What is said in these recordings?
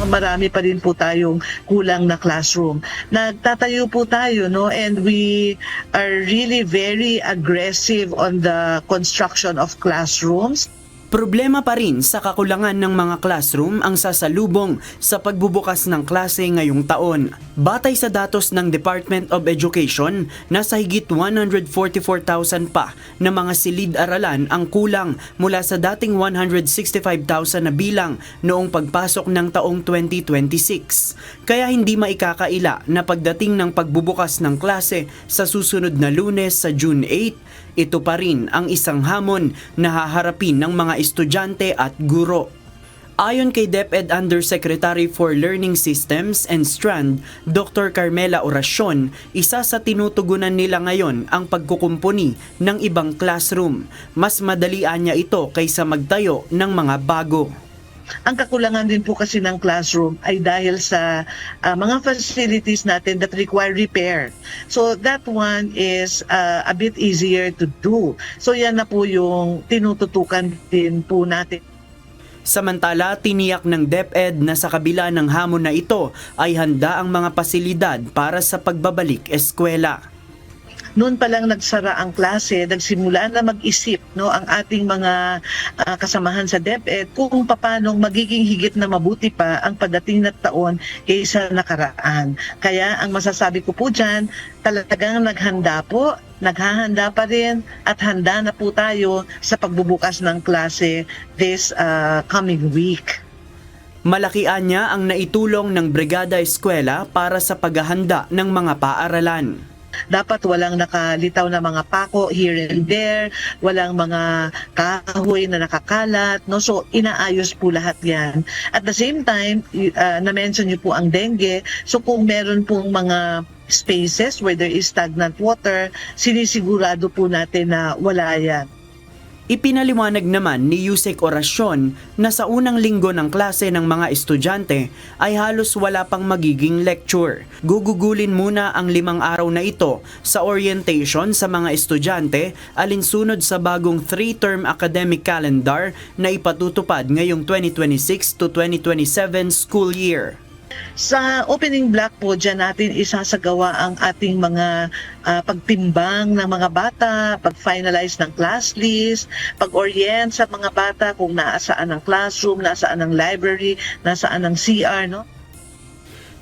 marami pa rin po tayong kulang na classroom. Nagtatayo po tayo, no, and we are really very aggressive on the construction of classrooms. Problema pa rin sa kakulangan ng mga classroom ang sasalubong sa pagbubukas ng klase ngayong taon. Batay sa datos ng Department of Education, nasa higit 144,000 pa na mga silid-aralan ang kulang mula sa dating 165,000 na bilang noong pagpasok ng taong 2026. Kaya hindi maikakaila na pagdating ng pagbubukas ng klase sa susunod na Lunes sa June 8, ito pa rin ang isang hamon na haharapin ng mga estudyante at guro. Ayon kay DepEd Undersecretary for Learning Systems and Strand, Dr. Carmela Oracion, isa sa tinutugunan nila ngayon ang pagkukumpuni ng ibang classroom. Mas madalian niya ito kaysa magtayo ng mga bago. Ang kakulangan din po kasi ng classroom ay dahil sa mga facilities natin that require repair. So that one is a bit easier to do. So yan na po yung tinututukan din po natin. Samantala, tiniyak ng DepEd na sa kabila ng hamon na ito ay handa ang mga pasilidad para sa pagbabalik eskwela. Noon pa lang nagsara ang klase, nagsimula na mag-isip, no, ang ating mga kasamahan sa DepEd kung paano magiging higit na mabuti pa ang pagdating na taon kaysa nakaraan. Kaya ang masasabi ko po dyan, talagang naghahanda pa rin at handa na po tayo sa pagbubukas ng klase this coming week. Malaki niya ang naitulong ng Brigada Eskwela para sa paghahanda ng mga paaralan. Dapat walang nakalitaw na mga pako here and there, walang mga kahoy na nakakalat, no? So inaayos po lahat 'yan. At the same time, na-mention niyo po ang dengue. So kung meron pong mga spaces where there is stagnant water, sinisigurado po natin na wala 'yan. Ipinaliwanag naman ni Yusek Oracion na sa unang linggo ng klase ng mga estudyante ay halos wala pang magiging lecture. Gugugulin muna ang 5 araw na ito sa orientation sa mga estudyante alinsunod sa bagong 3-term academic calendar na ipatutupad ngayong 2026 to 2027 school year. Sa opening block po, dyan natin isasagawa ang ating mga pagtimbang ng mga bata, pag-finalize ng class list, pag-orient sa mga bata kung nasaan ang classroom, nasaan ang library, nasaan ang CR, no?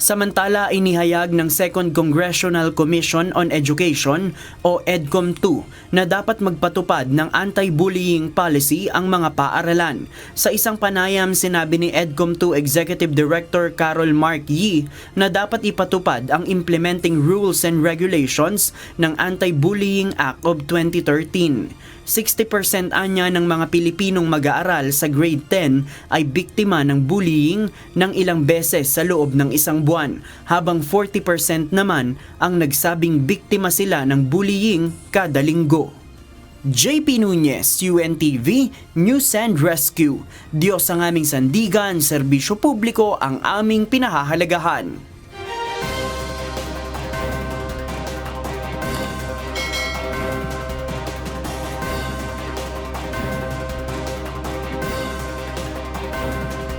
Samantala, inihayag ng Second Congressional Commission on Education o EDCOM-2 na dapat magpatupad ng anti-bullying policy ang mga paaralan. Sa isang panayam, sinabi ni EDCOM-2 Executive Director Carol Mark Yee na dapat ipatupad ang implementing rules and regulations ng Anti-Bullying Act of 2013. 60% anya ng mga Pilipinong mag-aaral sa grade 10 ay biktima ng bullying ng ilang beses sa loob ng isang buwan, habang 40% naman ang nagsabing biktima sila ng bullying kada linggo. JP Nunez, UNTV, News and Rescue. Diyos ang aming sandigan, serbisyo publiko ang aming pinahahalagahan.